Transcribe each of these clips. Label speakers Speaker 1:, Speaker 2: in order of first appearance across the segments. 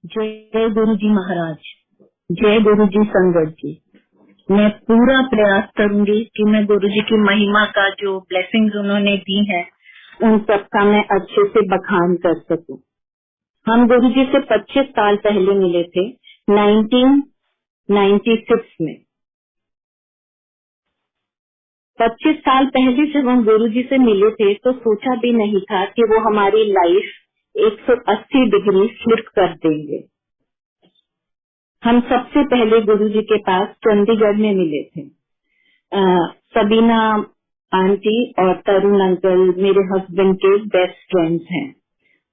Speaker 1: जय गुरु जी महाराज, जय गुरु जी संगत जी। मैं पूरा प्रयास करूंगी कि मैं गुरु जी की महिमा का जो ब्लेसिंग्स उन्होंने दी है उन सब का मैं अच्छे से बखान कर सकूं। हम गुरु जी से 25 साल पहले मिले थे 1996 में। 25 साल पहले जब हम गुरु जी से मिले थे तो सोचा भी नहीं था कि वो हमारी लाइफ 180 डिग्री फ्लिप कर देंगे। हम सबसे पहले गुरु जी के पास चंडीगढ़ में मिले थे। सबीना आंटी और तरुण अंकल मेरे हस्बैंड के बेस्ट फ्रेंड्स हैं।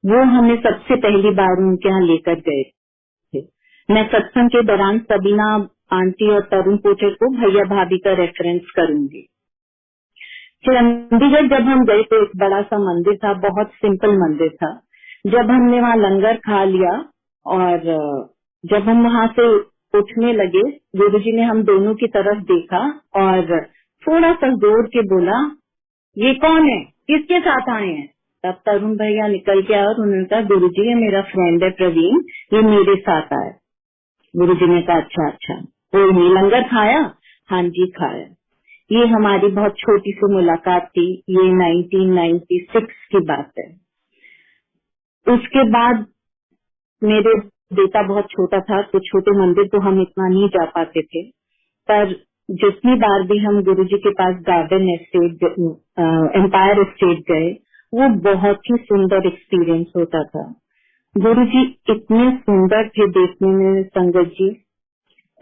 Speaker 1: वो हमें सबसे पहली बार उनके यहाँ लेकर गए थे। मैं सत्संग के दौरान सबीना आंटी और तरुण पोटर को भैया भाभी का रेफरेंस करूंगी। चंडीगढ़ जब हम गए तो एक बड़ा सा मंदिर था, बहुत सिंपल मंदिर था। जब हमने वहाँ लंगर खा लिया और जब हम वहाँ से उठने लगे, गुरुजी ने हम दोनों की तरफ देखा और थोड़ा सा जोर के बोला, ये कौन है, किसके साथ आए हैं? तब तरुण भैया निकल के आए और उन्होंने कहा, गुरुजी ये मेरा फ्रेंड है प्रवीण, ये मेरे साथ आया। गुरुजी ने कहा अच्छा अच्छा, कोई नहीं, लंगर खाया? हाँ जी खाया। ये हमारी बहुत छोटी सी मुलाकात थी, ये 1996 की बात है। उसके बाद मेरे बेटा बहुत छोटा था तो छोटे मंदिर तो हम इतना नहीं जा पाते थे, पर जितनी बार भी हम गुरुजी के पास गार्डन एस्टेट, एम्पायर एस्टेट गए, वो बहुत ही सुंदर एक्सपीरियंस होता था। गुरुजी इतने सुंदर थे देखने में संगत जी,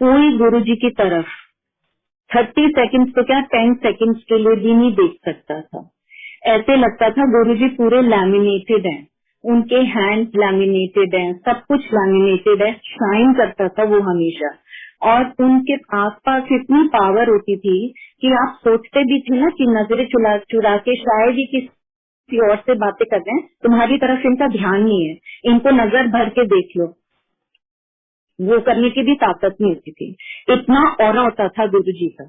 Speaker 1: कोई गुरुजी की तरफ 30 सेकंड्स तो क्या 10 सेकंड्स के लिए भी नहीं देख सकता था। ऐसे लगता था गुरुजी पूरे लैमिनेटेड हैं, उनके हैंड लैमिनेटेड हैं, सब कुछ लैमिनेटेड है, शाइन करता था वो हमेशा। और उनके आसपास इतनी पावर होती थी कि आप सोचते भी थे ना कि नजरें चुरा के शायद ही किसी और से बातें कर रहे हैं, तुम्हारी तरफ इनका ध्यान नहीं है, इनको नजर भर के देख लो। वो करने की भी ताकत नहीं होती थी, इतना ऑरा होता था गुरुजी का।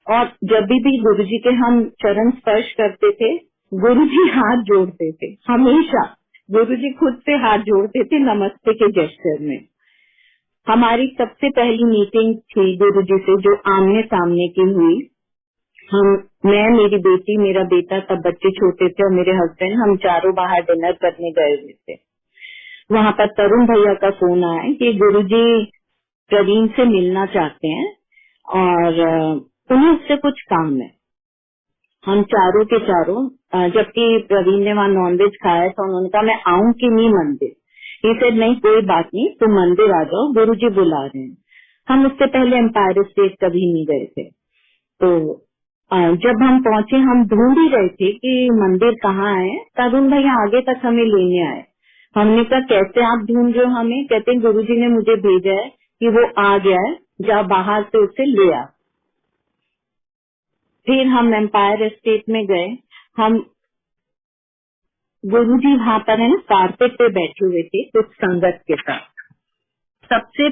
Speaker 1: और जब भी गुरुजी के हम चरण स्पर्श करते थे, गुरुजी हाथ जोड़ते थे, हमेशा गुरुजी खुद से हाथ जोड़ते थे नमस्ते के जेस्चर में। हमारी सबसे पहली मीटिंग थी गुरुजी से जो आमने सामने की हुई। मैं, मेरी बेटी, मेरा बेटा, तब बच्चे छोटे थे, और मेरे हस्बैंड, हम चारों बाहर डिनर करने गए हुए थे। वहाँ पर तरुण भैया का फोन आया कि गुरुजी प्रवीण से मिलना चाहते हैं और उन्हें उससे कुछ काम है। हम चारों के चारों, जबकि प्रवीण ने वहाँ नॉनवेज खाया था, उन्होंने कहा मैं आऊं कि नहीं मंदिर? ये सेड नहीं कोई बात नहीं, तुम मंदिर आ जाओ, गुरुजी बुला रहे हैं। हम उससे पहले एम्पायर स्टेट कभी नहीं गए थे। तो जब हम पहुंचे, हम ढूंढ ही रहे थे कि मंदिर कहाँ है। तरुण भैया आगे तक हमें लेने आए। हमने कहा कैसे आप ढूंढ रहे हो हमें? कहते हैं गुरुजी ने मुझे भेजा है कि वो आ गया है, जा बाहर से उसे ले आ। फिर हम एम्पायर एस्टेट में गए। हम गुरुजी वहाँ पर है ना कारपेट पे बैठे हुए थे कुछ संगत के साथ। सबसे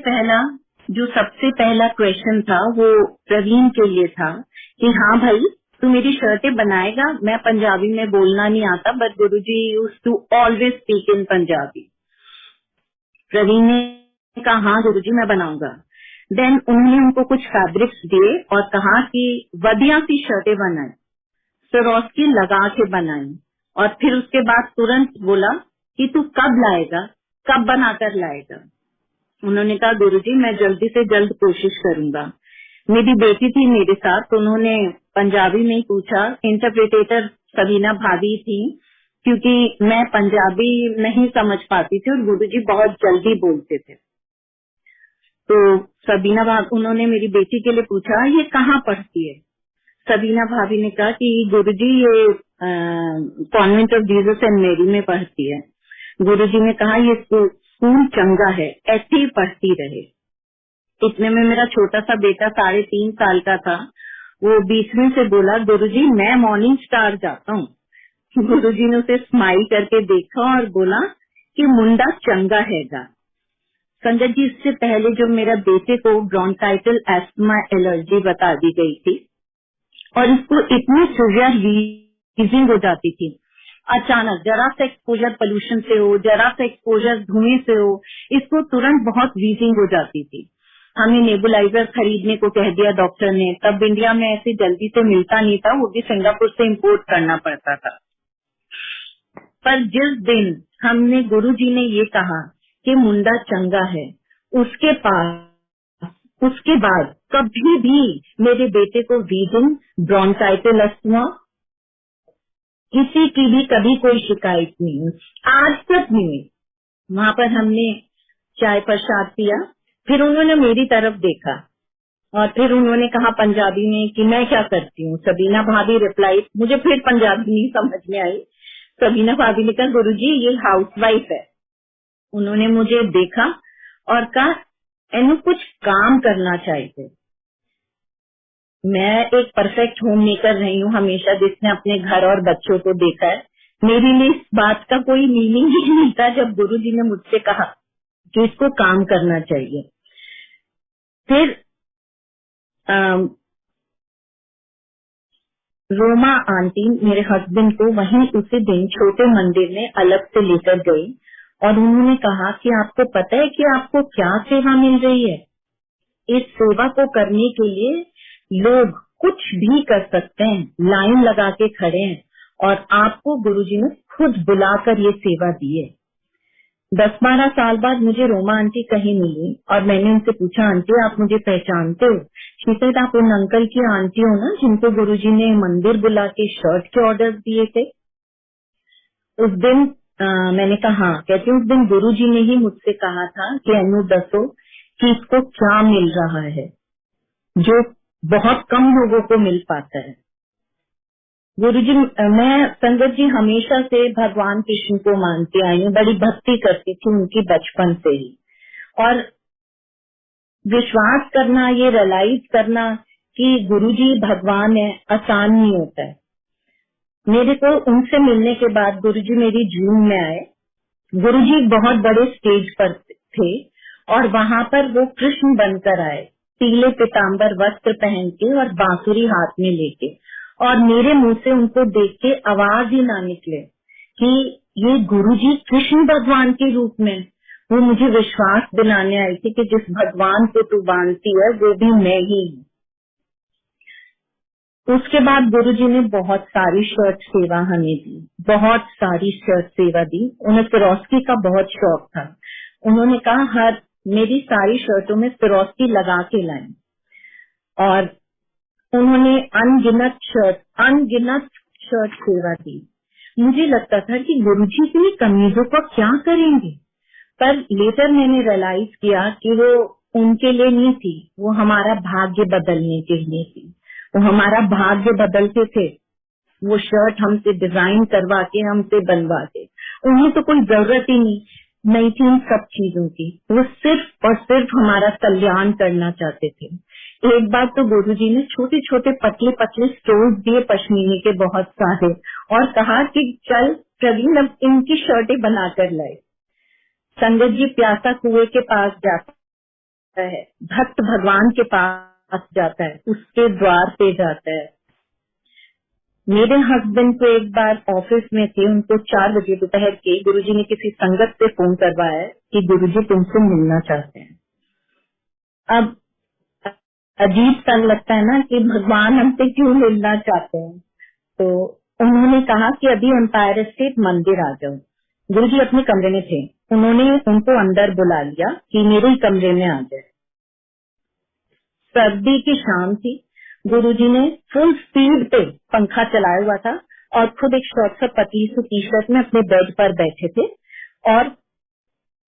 Speaker 1: पहला क्वेश्चन था वो प्रवीण के लिए था कि हाँ भाई तू मेरी शर्टें बनाएगा? मैं पंजाबी में बोलना नहीं आता, but Guruji used to always speak in Punjabi. Praveen ने कहा हाँ गुरुजी मैं बनाऊंगा। देन उन्होंने उनको कुछ फैब्रिक्स दिए और कहा कि बढ़िया सी शर्टें बनाए, सरोस्की लगा के बनाई। और फिर उसके बाद तुरंत बोला कि तू कब लाएगा, कब बनाकर लाएगा? उन्होंने कहा गुरुजी मैं जल्दी से जल्द कोशिश करूंगा। मेरी बेटी थी मेरे साथ, तो उन्होंने पंजाबी में ही पूछा। इंटरप्रेटेटर सबीना भाभी थी, क्योंकि मैं पंजाबी नहीं समझ पाती थी और गुरुजी बहुत जल्दी बोलते थे। तो सबीना भाभी, उन्होंने मेरी बेटी के लिए पूछा ये कहाँ पढ़ती है? सबीना भाभी ने कहा कि गुरुजी ये कॉन्वेंट ऑफ जीसस एंड मेरी में पढ़ती है। गुरुजी ने कहा ये स्कूल चंगा है, ऐसे ही पढ़ती रहे। इतने में मेरा छोटा सा बेटा 3.5 साल का था, वो बीच में से बोला गुरुजी मैं मॉर्निंग स्टार जाता हूँ। गुरुजी ने उसे स्माइल करके देखा और बोला कि मुंडा चंगा हैगा। संगत जी इससे पहले जो मेरा बेटे को ब्रोंकाइटिल एस्थमा एलर्जी बता दी गई थी और इसको इतनी सीवियर वीजिंग हो जाती थी, अचानक जरा सा एक्सपोजर पोल्यूशन से हो, जरा सा एक्सपोजर धुएं से हो, इसको तुरंत बहुत वीजिंग हो जाती थी। हमें नेबुलाइजर खरीदने को कह दिया डॉक्टर ने। तब इंडिया में ऐसे जल्दी से मिलता नहीं था, वो भी सिंगापुर से इम्पोर्ट करना पड़ता था। पर जिस दिन हमने गुरुजी ने ये कहा कि मुंडा चंगा है, उसके बाद कभी भी मेरे बेटे को वीजिंग, ब्रोंकाइटिस, अस्थमा, किसी की भी कभी कोई शिकायत नहीं हुई, आज तक नहीं। वहाँ पर हमने चाय प्रसाद पिया, फिर उन्होंने मेरी तरफ देखा और फिर उन्होंने कहा पंजाबी में कि मैं क्या करती हूँ। सबीना भाभी रिप्लाई, मुझे फिर पंजाबी नहीं समझ में आई। सबीना भाभी ने कहा गुरुजी ये हाउसवाइफ है। उन्होंने मुझे देखा और कहा एनु कुछ काम करना चाहिए। मैं एक परफेक्ट होम मेकर रही हूँ हमेशा, जिसने अपने घर और बच्चों को देखा है। मेरे लिए इस बात का कोई मीनिंग ही नहीं था जब गुरुजी ने मुझसे कहा कि इसको काम करना चाहिए। फिर रोमा आंटी मेरे हस्बैंड को वहीं उसी दिन छोटे मंदिर में अलग से लेकर गई और उन्होंने कहा कि आपको पता है कि आपको क्या सेवा मिल रही है। इस सेवा को करने के लिए लोग कुछ भी कर सकते हैं, लाइन लगा के खड़े हैं और आपको गुरुजी ने खुद बुलाकर ये सेवा दी है। 10-12 साल बाद मुझे रोमा आंटी कहीं मिली और मैंने उनसे पूछा, आंटी आप मुझे पहचानते हो? शी सेड, आप उन अंकल की आंटी हो ना जिनको गुरुजी ने मंदिर बुला के शर्ट के ऑर्डर्स दिए थे? उस दिन मैंने कहा, कहती उस दिन गुरुजी ने ही मुझसे कहा था कि अनु दसो कि इसको क्या मिल रहा है जो बहुत कम लोगों को मिल पाता है। गुरुजी, मैं संगत जी हमेशा से भगवान कृष्ण को मानती आई हूँ, बड़ी भक्ति करती थी उनकी बचपन से ही। और विश्वास करना, ये रियलाइज करना कि गुरुजी भगवान है, आसान नहीं होता है। मेरे को उनसे मिलने के बाद गुरुजी मेरी ड्रीम में आए। गुरुजी बहुत बड़े स्टेज पर थे और वहाँ पर वो कृष्ण बनकर आए, पीले पीताम्बर वस्त्र पहन के और बांसुरी हाथ में लेके, और मेरे मुंह से उनको देख के आवाज ही ना निकले कि ये गुरुजी कृष्ण भगवान के रूप में। वो मुझे विश्वास दिलाने आई थी कि जिस भगवान को तू मानती है वो भी मैं ही हूँ। उसके बाद गुरुजी ने बहुत सारी शर्ट सेवा हमें दी, बहुत सारी शर्ट सेवा दी। उन्हें फिरोस्की का बहुत शौक था। उन्होंने कहा मेरी सारी शर्टों में फिरोस्की लगा के लाएं और उन्होंने अनगिनत शर्ट सेवा दी। मुझे लगता था कि गुरुजी इतनी कमीजों को क्या करेंगे, पर लेटर मैंने रियलाइज किया कि वो उनके लिए नहीं थी, वो हमारा भाग्य बदलने के लिए थी। वो हमारा भाग्य बदलते थे, वो शर्ट हमसे डिजाइन करवा के हमसे बनवा के। उन्हें तो कोई जरूरत ही नहीं थी इन सब चीजों की। वो सिर्फ और सिर्फ हमारा कल्याण करना चाहते थे। एक बार तो गुरुजी ने छोटे छोटे पतले पतले स्टोर्स दिए पश्मीने के बहुत सारे और कहा कि चल प्रवीण अब इनकी शर्टें बनाकर लाए। संगत जी प्यासा कुएं के पास जाता है, भक्त भगवान के पास जाता है, उसके द्वार पे जाता है। मेरे हस्बैंड को एक बार ऑफिस में थे, उनको 4 बजे दोपहर के गुरुजी ने किसी संगत से फोन करवाया कि गुरुजी तुमसे मिलना चाहते हैं। अब अजीब सा लगता है ना कि भगवान हमसे क्यों मिलना चाहते हैं। तो उन्होंने कहा कि अभी एम्पायर स्टेट मंदिर आ जाओ। गुरुजी अपने कमरे में थे, उन्होंने उनको अंदर बुला लिया कि मेरे ही कमरे में आ जाए। सर्दी की शाम थी, गुरुजी ने फुल स्पीड पे पंखा चलाया हुआ था और खुद एक शॉर्ट सा पतली सी टी शर्ट में अपने बेड पर बैठे थे। और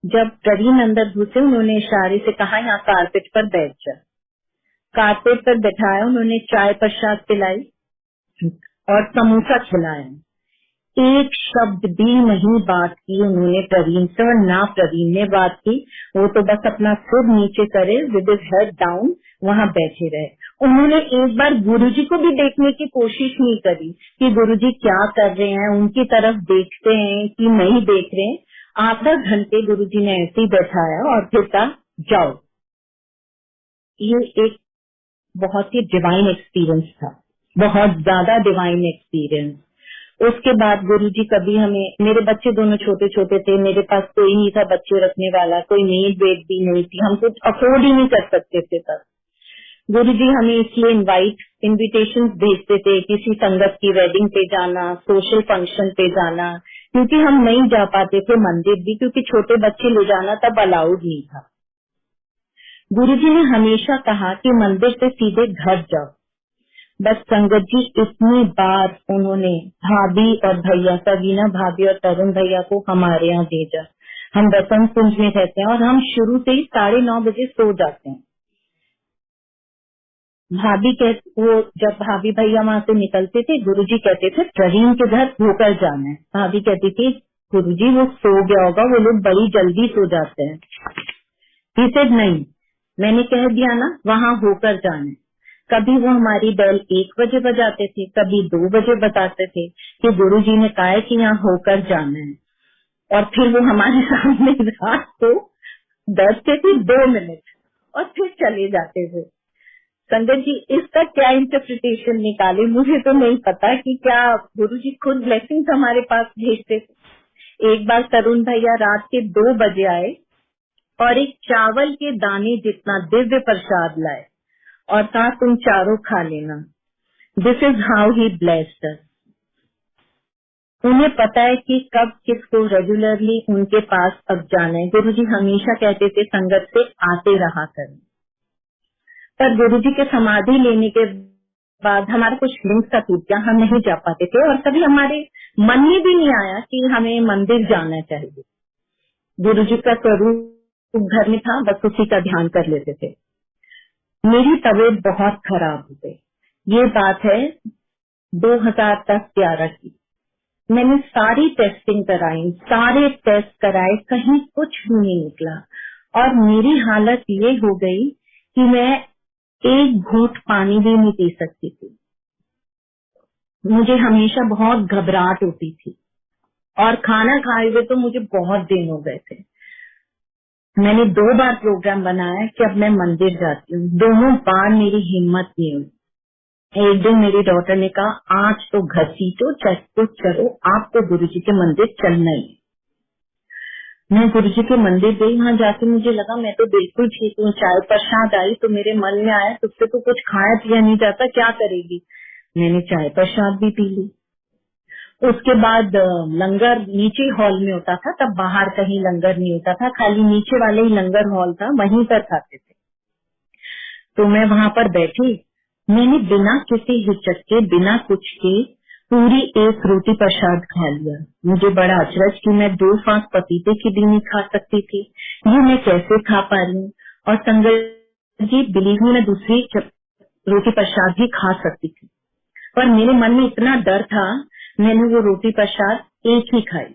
Speaker 1: जब प्रवीण अंदर घुसे उन्होंने इशारे से कहा यहाँ कारपेट पर बैठ जा। कारपेट पर बैठाया, उन्होंने चाय प्रसाद पिलाई और समोसा खिलाया। एक शब्द भी नहीं बात की उन्होंने प्रवीण से, और ना प्रवीण ने बात की। वो तो बस अपना सिर नीचे करे विद हिज हेड डाउन वहाँ बैठे रहे। उन्होंने एक बार गुरुजी को भी देखने की कोशिश नहीं करी कि गुरुजी क्या कर रहे हैं, उनकी तरफ देखते हैं कि नहीं देख रहे हैं। आधा घंटे गुरुजी ने ऐसे ही बैठाया और फिर कहा जाओ। ये एक बहुत ही डिवाइन एक्सपीरियंस था, बहुत ज्यादा डिवाइन एक्सपीरियंस। उसके बाद गुरुजी कभी हमें, मेरे बच्चे दोनों छोटे छोटे थे, मेरे पास कोई नहीं था बच्चे रखने वाला, कोई मेड वेड भी नहीं थी, हम कुछ अफोर्ड ही नहीं कर सकते थे तब। गुरुजी हमें इसलिए इनविटेशन भेजते थे, किसी संगत की वेडिंग पे जाना, सोशल फंक्शन पे जाना, क्योंकि हम नहीं जा पाते थे मंदिर भी, क्योंकि छोटे बच्चे ले जाना तब अलाउड नहीं था। गुरुजी ने हमेशा कहा कि मंदिर से सीधे घर जाओ। बस संगत जी इतनी बार उन्होंने भाभी और भैया, सवीना भाभी और तरुण भैया को हमारे यहाँ भेजा। हम बसंत कुंज में रहते हैं और हम शुरू से ही 9:30 बजे सो जाते हैं। वो जब भाभी भैया वहाँ से निकलते थे, गुरुजी कहते थे प्रवीण के घर होकर जाना है। भाभी कहती थी गुरुजी वो सो गया होगा, वो लोग बड़ी जल्दी सो जाते हैं। He said, नहीं, मैंने कह दिया ना वहाँ होकर जाना है। कभी वो हमारी बेल 1 बजे बजाते थे, कभी 2 बजे बताते थे कि गुरुजी ने कहा है कि यहाँ होकर जाना है, और फिर वो हमारे सामने रात को बैठते थे 2 मिनट और फिर चले जाते थे। संगत जी इसका क्या इंटरप्रिटेशन निकाले, मुझे तो नहीं पता कि क्या गुरुजी खुद ब्लेसिंग्स हमारे पास भेजते थे। एक बार तरुण भैया रात के 2 बजे आए और एक चावल के दाने जितना दिव्य प्रसाद लाए और कहा तुम चारों खा लेना। This is how he blessed अस। उन्हें पता है कि कब किसको रेगुलरली उनके पास अब जाना है। गुरुजी हमेशा कहते थे संगत से आते रहा करें, पर गुरुजी के समाधि लेने के बाद हमारा कुछ लिंक सा टूट गया, हम नहीं जा पाते थे और कभी हमारे मन में भी नहीं आया कि हमें मंदिर जाना चाहिए। गुरुजी का स्वरूप घर में था, बस उसी का ध्यान कर लेते थे। मेरी तबीयत बहुत खराब हो गई। ये बात है 2010-11 की। मैंने सारी टेस्टिंग कराई, सारे टेस्ट कराए, कहीं कुछ भी नहीं निकला और मेरी हालत ये हो गई कि मैं एक घूंट पानी भी नहीं पी सकती थी। मुझे हमेशा बहुत घबराहट होती थी और खाना खाए हुए तो मुझे बहुत दिन हो गए थे। मैंने 2 बार प्रोग्राम बनाया कि अब मैं मंदिर जाती हूँ, दोनों बार मेरी हिम्मत नहीं हुई। एक दिन मेरी डॉटर ने कहा आज तो घसीटो चाहे कुछ करो, आपको गुरुजी के मंदिर चलना ही। मैं गुरुजी के मंदिर गई, वहाँ जाके मुझे लगा मैं तो बिल्कुल ठीक हूँ। चाय प्रसाद आई तो मेरे मन में आया तुझसे तो कुछ खाया पिया नहीं जाता, क्या करेगी। मैंने चाय प्रसाद भी पी ली। उसके बाद लंगर नीचे हॉल में होता था, तब बाहर कहीं लंगर नहीं होता था, खाली नीचे वाले ही लंगर हॉल था, वहीं पर खाते थे। तो मैं वहाँ पर बैठी, मैंने बिना किसी हिचक के, बिना कुछ के पूरी 1 रोटी प्रसाद खा लिया। मुझे बड़ा अचरज कि मैं 2 फांस पपीते की भी नहीं खा सकती थी, ये मैं कैसे खा पा रही हूँ। और संगत जी बिलीव में मैं दूसरी रोटी प्रसाद भी खा सकती थी, पर मेरे मन में इतना डर था, मैंने वो रोटी प्रसाद एक ही खाई।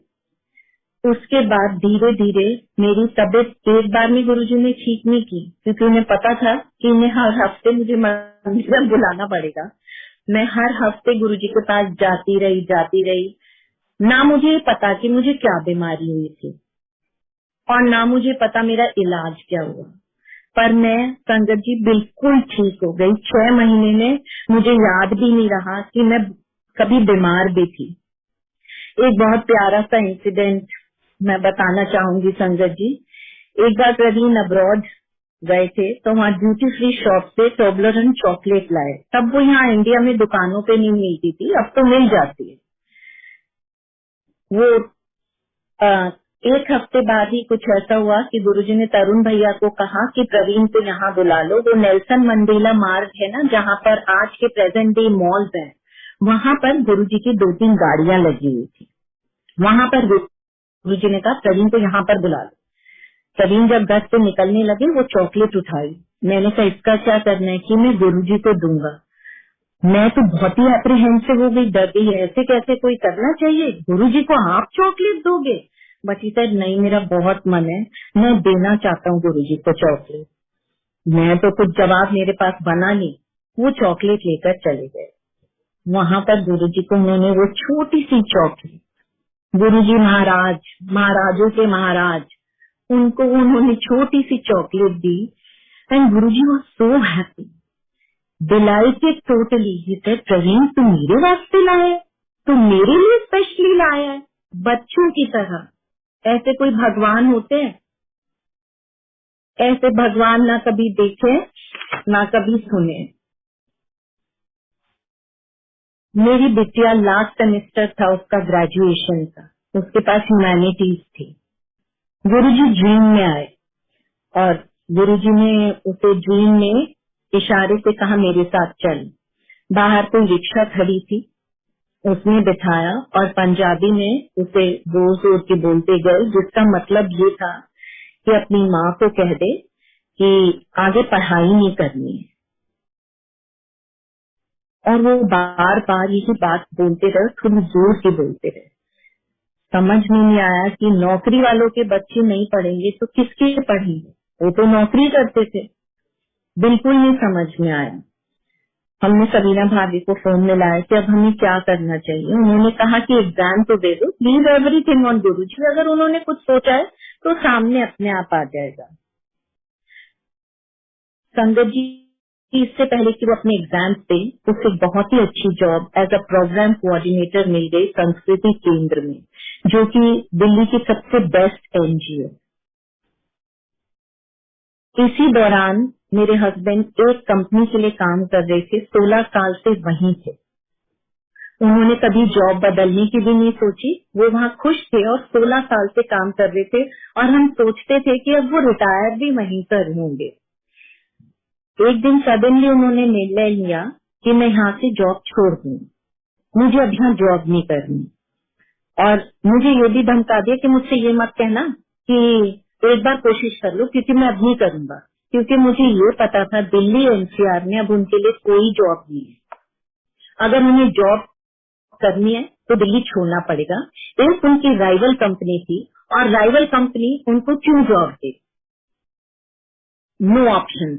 Speaker 1: उसके बाद धीरे धीरे मेरी तबीयत एक बार में गुरुजी ने ठीक नहीं की, क्योंकि उन्हें पता था कि इन्हें हर हफ्ते मुझे मंदिर में बुलाना पड़ेगा। मैं हर हफ्ते गुरुजी के पास जाती रही। ना मुझे पता कि मुझे क्या बीमारी हुई थी और ना मुझे पता मेरा इलाज क्या हुआ, पर मैं संगत जी बिल्कुल ठीक हो गई। 6 महीने में मुझे याद भी नहीं रहा कि मैं कभी बीमार भी थी। एक बहुत प्यारा सा इंसिडेंट मैं बताना चाहूंगी संगत जी। एक बार प्रवीण अब्रॉड गए थे तो वहाँ ड्यूटी फ्री शॉप से टोबलरन चॉकलेट लाए। तब वो यहाँ इंडिया में दुकानों पे नहीं मिलती थी, अब तो मिल जाती है। वो एक हफ्ते बाद ही कुछ ऐसा हुआ कि गुरुजी ने तरुण भैया को कहा कि प्रवीण को यहाँ बुला लो। वो नेल्सन मंडेला मार्ग है ना, जहाँ पर आज के प्रेजेंट डे मॉल्स हैं, वहाँ पर गुरुजी की 2-3 गाड़ियां लगी हुई थी। वहाँ पर गुरुजी ने कहा प्रवीण को यहाँ पर बुला लो। प्रवीण जब घर से निकलने लगे वो चॉकलेट उठाई। मैंने कहा इसका क्या करना है कि मैं गुरुजी को दूंगा। मैं तो बहुत ही एप्रीहेंसिव हो गई, डर गई, ऐसे कैसे कोई करना चाहिए, गुरुजी को आप चॉकलेट दोगे। बट ही सेड नहीं, मेरा बहुत मन है, मैं देना चाहता हूँ गुरुजी को चॉकलेट। मैं तो कुछ जवाब मेरे पास बना नहीं, वो चॉकलेट लेकर चले गए। वहाँ पर गुरुजी को उन्होंने वो छोटी सी चॉकलेट, गुरुजी महाराज, महाराजों के महाराज, उनको उन्होंने छोटी सी चॉकलेट दी and Guruji was so happy, delighted totally. He said Praveen तुम मेरे वास्ते लाए, तो मेरे लिए स्पेशली लाया है, बच्चों की तरह। ऐसे कोई भगवान होते हैं? ऐसे भगवान ना कभी देखे ना कभी सुने। मेरी बिटिया लास्ट सेमेस्टर था उसका ग्रेजुएशन का, उसके पास ह्यूमैनिटीज थी। गुरुजी ड्रीम में आए और गुरुजी ने उसे ड्रीम में इशारे से कहा मेरे साथ चल। बाहर कोई रिक्शा खड़ी थी, उसने बिठाया और पंजाबी में उसे जोर जोर के बोलते गए, जिसका मतलब ये था कि अपनी माँ को कह दे कि आगे पढ़ाई नहीं करनी है। और वो बार बार यही बात बोलते रहे, थोड़ी जोर से बोलते रहे। समझ में नहीं आया कि नौकरी वालों के बच्चे नहीं पढ़ेंगे तो किसके पढ़ेंगे, वो तो नौकरी करते थे। बिल्कुल नहीं समझ में आया। हमने सबीना भाभी को फोन मिलाया कि अब हमें क्या करना चाहिए। उन्होंने कहा कि एग्जाम तो दे दो, लीव एवरीथिंग ऑन गुरुजी। अगर उन्होंने कुछ सोचा है तो सामने अपने आप आ जाएगा। संगत जी इससे पहले कि वो अपने एग्जाम दे, उसे बहुत ही अच्छी job as a program coordinator मिल गई संस्कृति केंद्र में, जो कि दिल्ली की सबसे बेस्ट एनजीओ। इसी दौरान मेरे हस्बैंड एक कंपनी के लिए काम कर रहे थे, 16 साल से वहीं थे। उन्होंने कभी जॉब बदलने की भी नहीं सोची, वो वहाँ खुश थे और 16 साल से काम कर रहे थे। और हम सोचते थे कि अब वो रिटायर भी वहीं पर होंगे। एक दिन सडनली उन्होंने निर्णय लिया कि मैं यहाँ से जॉब छोड़ दूँ, मुझे अब यहाँ जॉब नहीं करनी। और मुझे ये भी धमका दिया कि मुझसे ये मत कहना कि एक बार कोशिश कर लो, क्योंकि मैं अब नहीं करूंगा। क्योंकि मुझे ये पता था दिल्ली एनसीआर में अब उनके लिए कोई जॉब नहीं है। अगर उन्हें जॉब करनी है तो दिल्ली छोड़ना पड़ेगा। एक उनकी राइवल कंपनी थी और राइवल कंपनी उनको क्यों जॉब दे? No option.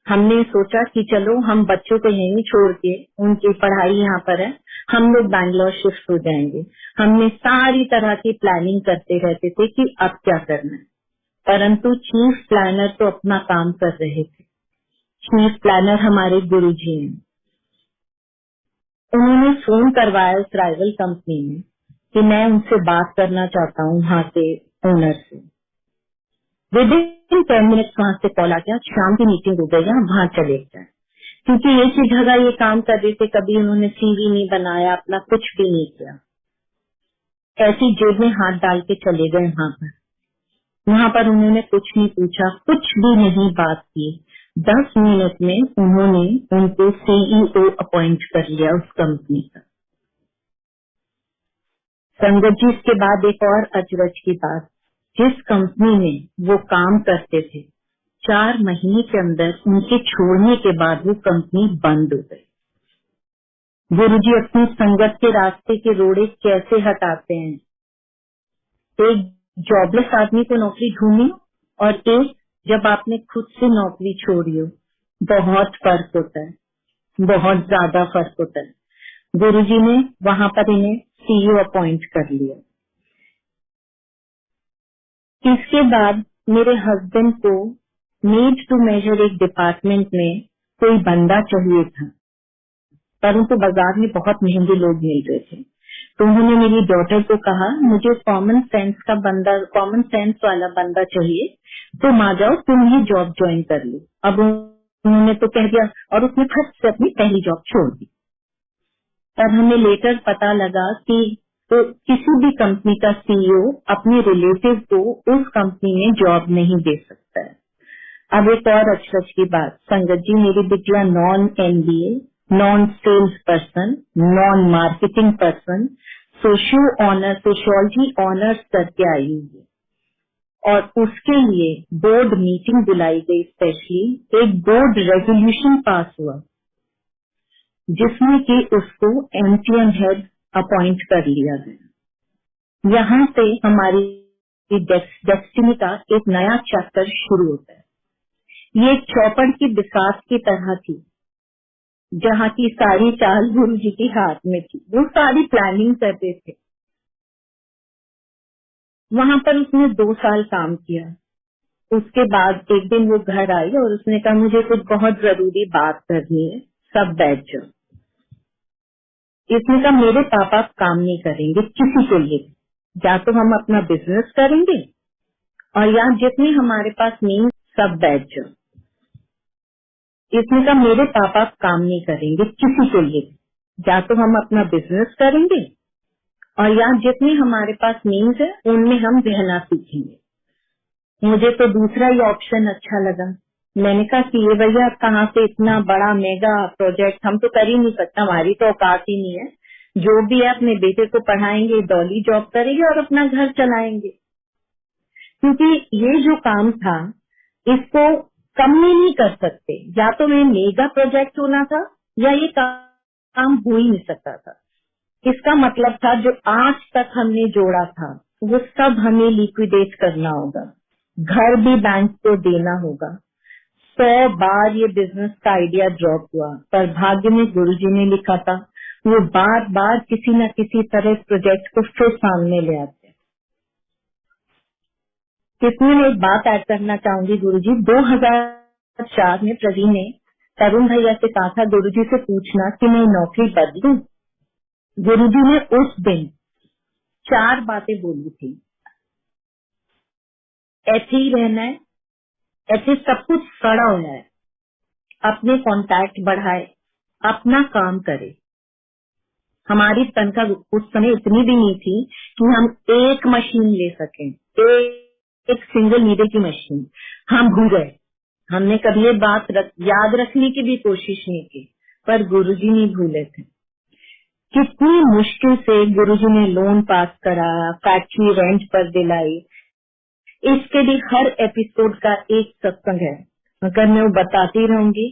Speaker 1: हमने सोचा कि चलो हम बच्चों को यहीं छोड़ के, उनकी पढ़ाई यहाँ पर है, हम लोग बैंगलोर शिफ्ट हो जाएंगे। हमने सारी तरह की प्लानिंग करते रहते थे कि अब क्या करना है। परंतु चीफ प्लानर तो अपना काम कर रहे थे। चीफ प्लानर हमारे गुरुजी हैं। उन्होंने फोन करवाया उस राइवल कंपनी में कि मैं उनसे बात करना चाहता हूँ, वहाँ के ओनर से। विद इन 10 मिनट्स वहाँ से कॉल आ गया, शाम की मीटिंग हो गई, हम वहाँ चले गए। क्योंकि एक ही जगह ये काम कर रहे थे, कभी उन्होंने सीवी नहीं बनाया, अपना कुछ भी नहीं किया। ऐसी जेब में हाथ डाल के चले गए वहाँ पर। वहाँ पर उन्होंने कुछ नहीं पूछा, कुछ भी नहीं बात की। 10 मिनट में उन्होंने उनको सीईओ अपॉइंट कर लिया उस कंपनी का। संगत जी इसके बाद एक और अचरज की बात, जिस कंपनी में वो काम करते थे 4 महीने के अंदर उनके छोड़ने के बाद वो कंपनी बंद हो गई। गुरुजी अपनी संगत के रास्ते के रोड़े कैसे हटाते हैं। एक जॉबलेस आदमी को नौकरी ढूंढी और एक जब आपने खुद से नौकरी छोड़ी हो, बहुत फर्क होता है, बहुत ज्यादा फर्क होता है। गुरुजी ने वहाँ पर इन्हें सीईओ अपॉइंट कर लिया। इसके बाद मेरे हस्बैंड को मेड टू मेजर एक डिपार्टमेंट में कोई बंदा चाहिए था, परंतु बाजार में बहुत महंगे लोग मिल रहे थे। तो उन्होंने मेरी डॉटर को कहा मुझे कॉमन सेंस का बंदा, कॉमन सेंस वाला बंदा चाहिए, तुम आ जाओ, तुम ही जॉब ज्वाइन कर लो। अब उन्होंने तो कह दिया और उसने फट से अपनी पहली जॉब छोड़ दी। तब हमें लेटर पता लगा कि तो किसी भी कंपनी का सीईओ अपने रिलेटिव को उस कंपनी में जॉब नहीं दे सकता है। अब एक और अचरज की बात, संगत जी मेरी बिटिया non MBA, non sales person, non marketing person, sociology honours करके आई हुई है। और उसके लिए बोर्ड मीटिंग बुलाई गई, स्पेशली एक बोर्ड रेजोल्यूशन पास हुआ जिसमें कि उसको एमटीएम हेड अपॉइंट कर लिया गया। यहाँ से हमारी डेस्टिनी का एक नया चैप्टर शुरू होता है। ये एक चौपड़ की बिसात की तरह थी, जहाँ की सारी चाल गुरु जी के हाथ में थी, वो सारी प्लानिंग करते थे। वहाँ पर उसने 2 साल काम किया। उसके बाद एक दिन वो घर आई और उसने कहा मुझे कुछ बहुत जरूरी बात करनी है, सब बैठ जाओ। इसने कहा मेरे पापा काम नहीं करेंगे किसी के लिए, या तो हम अपना बिजनेस करेंगे और या जितनी हमारे पास मीन्स सब बैठ जाओ। इसने कहा मेरे पापा काम नहीं करेंगे किसी के लिए, या तो हम अपना बिजनेस करेंगे और या जितनी हमारे पास मीन्स है उनमें हम रहना सीखेंगे। मुझे तो दूसरा ही ऑप्शन अच्छा लगा। मैंने कहा कि ये भैया कहाँ से इतना बड़ा मेगा प्रोजेक्ट, हम तो कर ही नहीं सकता, हमारी तो औकात ही नहीं है। जो भी है अपने बेटे को पढ़ाएंगे, डॉली जॉब करेंगे और अपना घर चलाएंगे। क्योंकि ये जो काम था इसको कम में नहीं कर सकते, या तो ये मेगा प्रोजेक्ट होना था या ये काम हो ही नहीं सकता था। इसका मतलब था जो आज तक हमने जोड़ा था वो सब हमें लिक्विडेट करना होगा, घर भी बैंक को देना होगा। 100 बार ये बिजनेस का आइडिया ड्रॉप हुआ, पर भाग्य में गुरुजी ने लिखा था, वो बार बार किसी न किसी तरह प्रोजेक्ट को फिर सामने ले आते। इसमें मैं एक बात ऐड करना चाहूंगी गुरुजी, 2004 में प्रवीण ने तरुण भैया से कहा था गुरुजी से पूछना कि मैं नौकरी बदलूं। गुरुजी ने उस दिन 4 बातें बोली थी। ऐसे ही रहना है, ऐसे सब कुछ सड़ा हुआ है, अपने कॉन्टैक्ट बढ़ाए, अपना काम करे। हमारी तनख्वाह उस समय इतनी भी नहीं थी कि हम एक मशीन ले सकें, एक सिंगल नीडल की मशीन। हम भूल गए, हमने कभी ये बात याद रखने की भी कोशिश नहीं की, पर गुरुजी नहीं भूले थे। कितनी मुश्किल से गुरुजी ने लोन पास कराया, फैक्ट्री रेंट पर दिलाई। इसके भी हर एपिसोड का एक सत्संग है, अगर मैं वो बताती रहूंगी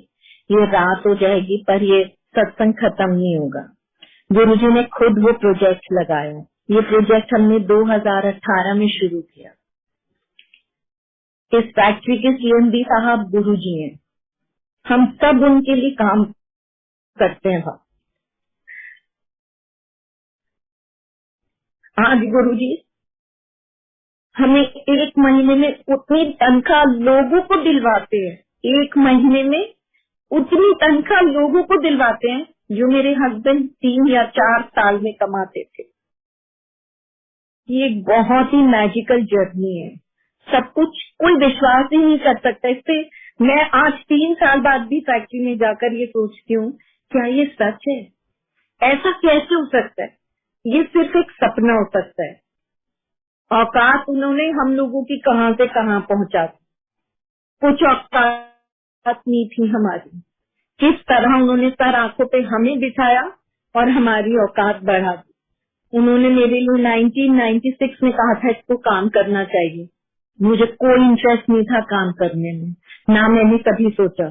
Speaker 1: ये रात हो जाएगी, पर ये सत्संग खत्म नहीं होगा। गुरुजी ने खुद वो प्रोजेक्ट लगाया। ये प्रोजेक्ट हमने 2018 में शुरू किया। इस फैक्ट्री के सीएमडी साहब गुरुजी हैं, हम सब उनके लिए काम करते हैं। आज गुरुजी हमें एक महीने में उतनी तनख्वाह लोगों को दिलवाते हैं, एक महीने में उतनी तनख्वाह लोगों को दिलवाते हैं जो मेरे हस्बैंड 3 या 4 साल में कमाते थे। ये एक बहुत ही मैजिकल जर्नी है, सब कुछ कोई विश्वास ही नहीं कर सकता इस पे। मैं आज 3 साल बाद भी फैक्ट्री में जाकर ये सोचती हूँ क्या ये सच है, ऐसा कैसे हो सकता है, ये सिर्फ एक सपना हो सकता है। औकात उन्होंने हम लोगों की कहां से कहां पहुंचा दी, कुछ औकात नहीं थी हमारी। किस तरह उन्होंने सर आंखों पे हमें बिठाया और हमारी औकात बढ़ा दी। उन्होंने मेरे लिए 1996 में कहा था इसको काम करना चाहिए। मुझे कोई इंटरेस्ट नहीं था काम करने में, ना मैंने कभी सोचा।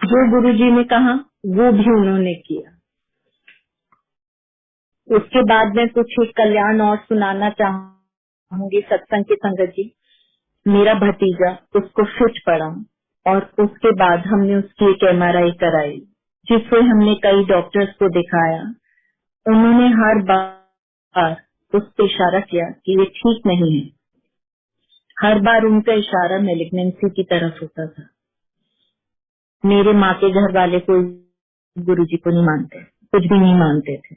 Speaker 1: जो गुरुजी ने कहा वो भी उन्होंने किया। उसके बाद मैं कुछ एक कल्याण और सुनाना चाहूंगी सत्संग की संगत जी। मेरा भतीजा, उसको फिट पड़ा और उसके बाद हमने उसकी एक MRI कराई, जिससे हमने कई डॉक्टर्स को दिखाया। उन्होंने हर बार उस पर इशारा किया कि ये ठीक नहीं है। हर बार उनका इशारा मैलिग्नेंसी की तरफ होता था। मेरे माँ के घर वाले कोई गुरुजी को नहीं मानते, कुछ भी नहीं मानते थे,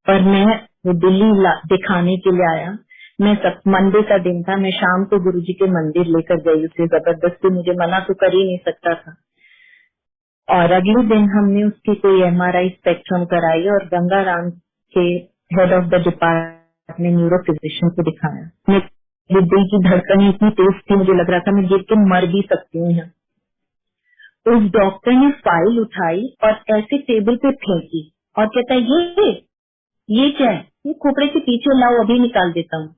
Speaker 1: पर मैं वो दिल्ली दिखाने के लिए आया। मैं सब मंडे का दिन था, मैं शाम को गुरुजी के मंदिर लेकर गई उसे, जबरदस्ती, मुझे मना तो कर ही नहीं सकता था। और अगले दिन हमने उसकी कोई MRI स्पेक्ट्रम कराई और गंगाराम के head of the department neuro physician को दिखाया। मेरे दिल की धड़कन इतनी तेज थी, मुझे लग रहा था मैं गिर के मर भी सकती हूँ यहाँ। उस डॉक्टर ने फाइल उठाई और ऐसे टेबल पे फेंकी और कहता ये क्या है, ये खोपड़े के पीछे लाओ, अभी निकाल देता हूँ।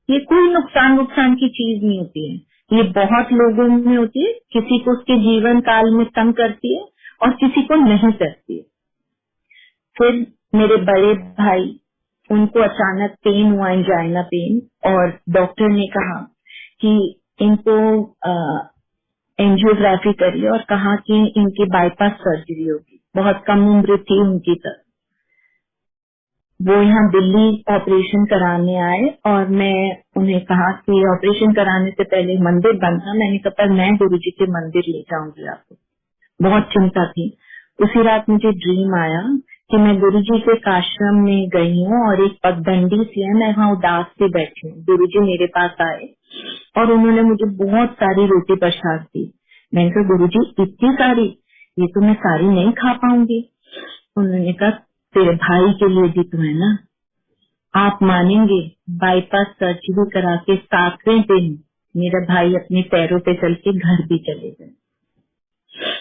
Speaker 1: ये कोई नुकसान की चीज नहीं होती है, ये बहुत लोगों में होती है, किसी को उसके जीवन काल में तंग करती है और किसी को नहीं करती है। फिर मेरे बड़े भाई, उनको अचानक पेन हुआ, एंजाइना पेन, और डॉक्टर ने कहा कि इनको एंजियोग्राफी करिए और कहा कि इनकी बाईपास सर्जरी होगी। बहुत कम उम्र थी उनकी तक। वो यहाँ दिल्ली ऑपरेशन कराने आए और मैं उन्हें कहा कि ऑपरेशन कराने से पहले मंदिर बनना। मैंने कहा पर मैं गुरुजी के मंदिर ले जाऊंगी आपको। बहुत चिंता थी। उसी रात मुझे ड्रीम आया कि मैं गुरुजी के एक आश्रम में गई हूँ और एक पगडंडी सी है, मैं वहाँ उदास से बैठी हूँ। गुरुजी मेरे पास आए और उन्होंने मुझे बहुत सारी रोटी प्रसाद दी। मैंने कहा गुरुजी इतनी सारी, ये तो मैं सारी नहीं खा पाऊंगी। उन्होंने कहा तेरे भाई के लिए भी तो है ना, आप मानेंगे बाईपास सर्जरी करा के 7वें दिन मेरा भाई अपने पैरों पे चल के घर भी चले गए।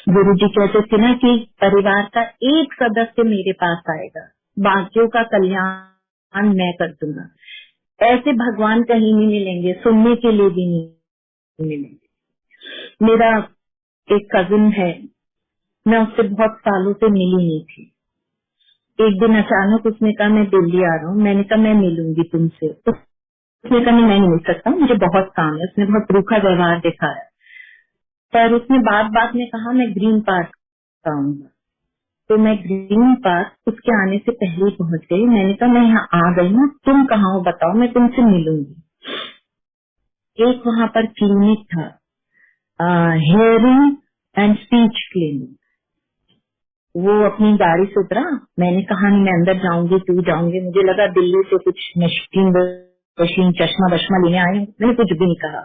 Speaker 1: गुरुजी कहते थे ना कि परिवार का एक सदस्य मेरे पास आएगा, बाकियों का कल्याण मैं कर दूंगा। ऐसे भगवान कहीं नहीं मिलेंगे, सुनने के लिए भी नहीं मिलेंगे। मेरा एक कजिन है, मैं उससे बहुत सालों से मिली नहीं थी। एक दिन अचानक उसने कहा मैं दिल्ली आ रहा हूँ। मैंने कहा मैं मिलूंगी तुमसे। उसने कहा मैं नहीं मिल सकता, मुझे बहुत काम है। उसने बहुत रूखा व्यवहार दिखाया, पर उसने बात बात में कहा मैं ग्रीन पार्क आऊंगा। तो मैं ग्रीन पार्क उसके आने से पहले ही पहुंच गई। मैंने कहा मैं यहाँ आ गई हूँ, तुम कहाँ हो बताओ, मैं तुमसे मिलूंगी। एक वहाँ पर क्लिनिक था, हियरिंग एंड स्पीच क्लिनिक। वो अपनी गाड़ी से उतरा, मैंने कहा नहीं मैं अंदर जाऊंगी, तू जाऊंगी। मुझे लगा दिल्ली से कुछ मशीन चश्मा बश्मा लेने आए। मैंने कुछ भी नहीं कहा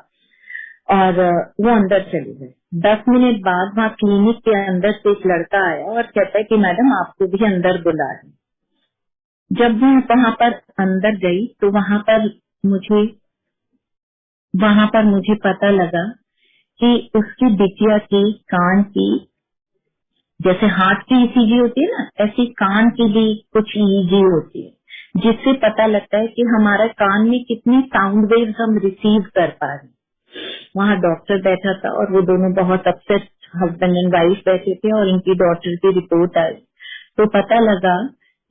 Speaker 1: और वो अंदर चली गई। 10 मिनट बाद वहाँ क्लिनिक के अंदर से एक लड़का आया और कहता है कि मैडम आपको भी अंदर बुला रहे। जब मैं वहाँ पर अंदर गई तो वहाँ पर मुझे पता लगा कि उसकी बिटिया की कान की, जैसे हार्ट की ईसीजी होती है ना, ऐसी कान की भी कुछ ईजी होती है, जिससे पता लगता है कि हमारा कान में कितनी साउंड वेव्स हम रिसीव कर पा रहे हैं। वहाँ डॉक्टर बैठा था और वो दोनों बहुत अपसेट हस्बैंड एंड वाइफ बैठे थे और इनकी डॉटर की रिपोर्ट आई तो पता लगा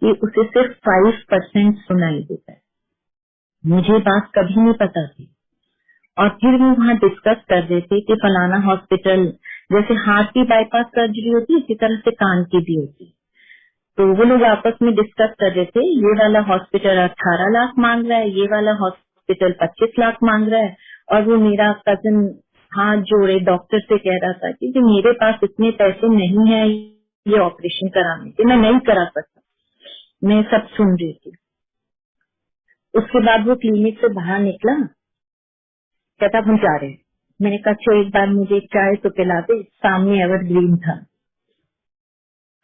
Speaker 1: कि उसे सिर्फ 5% सुनाई देता है। मुझे बात कभी नहीं पता थी। और फिर वो वहाँ डिस्कस कर रहे थे कि फलाना हॉस्पिटल, जैसे हार्ट की बाईपास सर्जरी होती है इसी तरह से कान की भी होती है। तो वो लोग आपस में डिस्कस कर रहे थे, ये वाला हॉस्पिटल 18 लाख मांग रहा है, ये वाला हॉस्पिटल 25 लाख मांग रहा है। और वो मेरा कजिन हाथ जोड़े डॉक्टर से कह रहा था कि मेरे पास इतने पैसे नहीं है ये ऑपरेशन कराने के, मैं नहीं करा सकता। मैं सब सुन रही थी। उसके बाद वो क्लिनिक से बाहर निकला, कहता हम जा रहे हैं। मैंने कहा अच्छा एक बार मुझे एक चाय तो पिला दे। सामने एवरग्रीन था,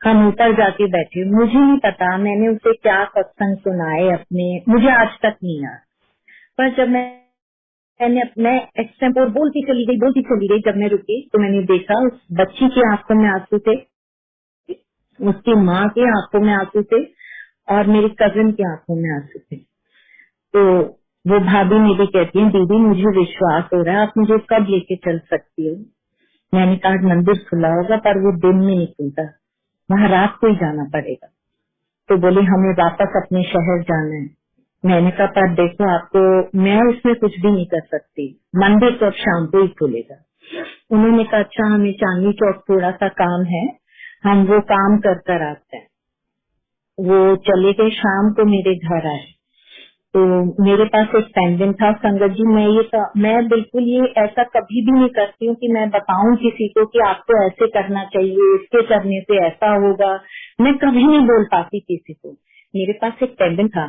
Speaker 1: हम ऊपर जाके बैठे। मुझे नहीं पता मैंने उसे क्या सत्संग सुनाए अपने, मुझे आज तक नहीं याद। पर जब मैं एक्सटेम्पोर बोलती चली गई। जब मैं रुकी तो मैंने देखा उस बच्ची की आंखों में आंसू थे, उसकी माँ की आंखों में आंसू थे और मेरी कजिन की आंखों में आंसू थे। तो वो भाभी मेरी कहती है दीदी मुझे विश्वास हो रहा है, आप मुझे कब लेके चल सकती हो। मैंने कहा मंदिर खुला होगा पर वो दिन में नहीं खुलता, वहाँ रात को ही जाना पड़ेगा। तो बोले हमें वापस अपने शहर जाना है। मैंने कहा पर देखो आपको मैं इसमें कुछ भी नहीं कर सकती, मंदिर तो अब शाम को ही खुलेगा। उन्होंने कहा अच्छा हमें चांदनी चौक थोड़ा सा काम है, हम वो काम कर कर आते हैं। वो चले गए, शाम को मेरे घर आए तो मेरे पास एक पेंडेंट था। संगत जी मैं बिल्कुल ये ऐसा कभी भी नहीं करती हूँ कि मैं बताऊं किसी को कि आपको ऐसे करना चाहिए, इसके करने से ऐसा होगा। मैं कभी नहीं बोल पाती किसी को। मेरे पास एक पेंडेंट था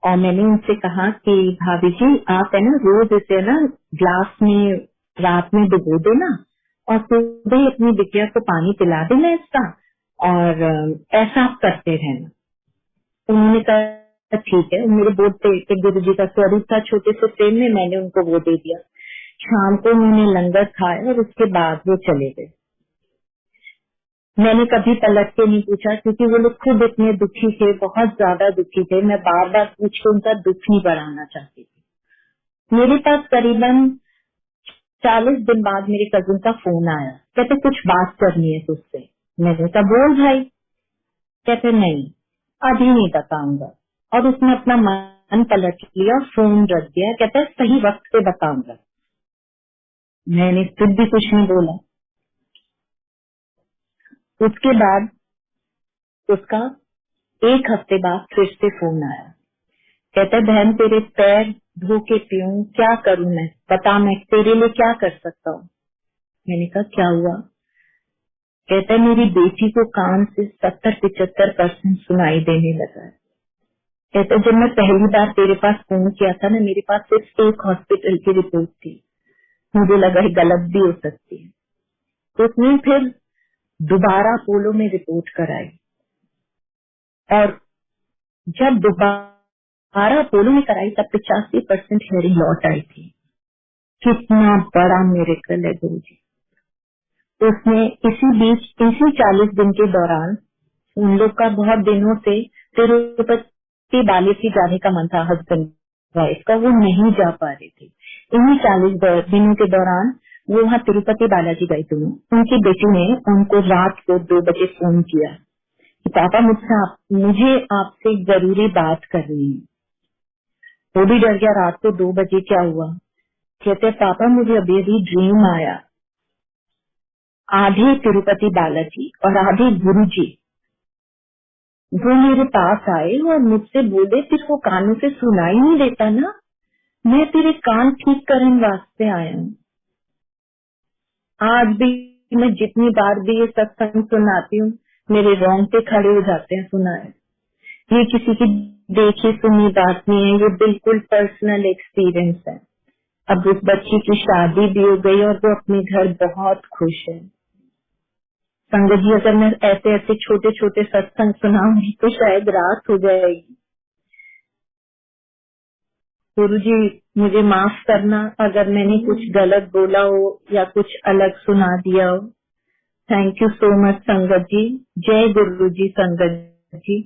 Speaker 1: और मैंने उनसे कहा कि भाभी जी आप है ना रोज इसे ना ग्लास में रात में डुबो देना और सुबह अपनी बिटिया को पानी पिला देना इसका, और ऐसा आप करते रहना। उन्होंने कहा ठीक है। मेरे बोर्ड पे गुरु जी का स्वरूप था छोटे से फ्रेम में, मैंने उनको वो दे दिया। शाम को उन्होंने लंगर खाया और उसके बाद वो चले गए। मैंने कभी पलट के नहीं पूछा क्योंकि वो लोग खुद इतने दुखी थे, बहुत ज्यादा दुखी थे। मैं बार बार पूछ के उनका दुख नहीं बढ़ाना चाहती थी। मेरे पास करीबन 40 दिन बाद मेरे कजिन का फोन आया, कहते कुछ बात करनी है तुझसे। मैंने कहा बोल भाई। कहते नहीं अभी नहीं बताऊंगा। और उसने अपना मन पलट लिया, फोन रख दिया। कहता है सही वक्त पे बताऊंगा। मैंने खुद भी कुछ नहीं बोला। उसके बाद उसका 1 हफ्ते बाद फिर से फोन आया। कहता है बहन तेरे पैर धो के पीऊं, क्या करूं मैं, बता मैं तेरे लिए क्या कर सकता हूँ। मैंने कहा क्या हुआ। कहता है मेरी बेटी को कान से 70-75% सुनाई देने लगा है। कहता है जब मैं पहली बार तेरे पास फोन किया था ना, मेरे पास सिर्फ एक हॉस्पिटल की रिपोर्ट थी, मुझे लगा है गलत भी हो सकती है। तो उसने फिर दोबारा अपोलो में रिपोर्ट कराई, और जब दोबारा अपोलो में कराई तब 85% हेयरिंग लौट आई थी। कितना बड़ा मिरेकल है गुरु जी। तो उसने इसी बीच, इसी 40 दिन के दौरान, उन लोग का बहुत दिनों से तिरुपति बालाजी जाने का मन था, हस्बैंड वाइफ का, वो नहीं जा पा रहे थे। इन्हीं 40 दिनों के दौरान वो वहाँ तिरुपति बालाजी गए दोनों। उनकी बेटी ने उनको रात को 2 बजे फोन किया कि पापा मुझे आपसे जरूरी बात करनी है। वो भी डर गया, रात को 2 बजे क्या हुआ। कहते पापा मुझे अभी अभी ड्रीम आया, आधे तिरुपति बालाजी और आधे गुरुजी वो मेरे पास आए और मुझसे बोले तेरे को कानों से सुनाई नहीं देता ना, मैं तेरे कान ठीक करने वास्ते आया हूँ। आज भी मैं जितनी बार भी ये सत्संग सुनाती हूँ मेरे रोंगटे खड़े हो जाते हैं सुनाए। ये किसी की देखी सुनी बात नहीं है, ये बिल्कुल पर्सनल एक्सपीरियंस है। अब उस बच्ची की शादी भी हो गई और वो अपने घर बहुत खुश है। संगत जी अगर मैं ऐसे ऐसे छोटे छोटे सत्संग सुनाऊंगी तो शायद रात हो जाएगी। गुरु जी मुझे माफ करना अगर मैंने कुछ गलत बोला हो या कुछ अलग सुना दिया हो। थैंक यू सो मच संगत जी। जय गुरु जी संगत जी।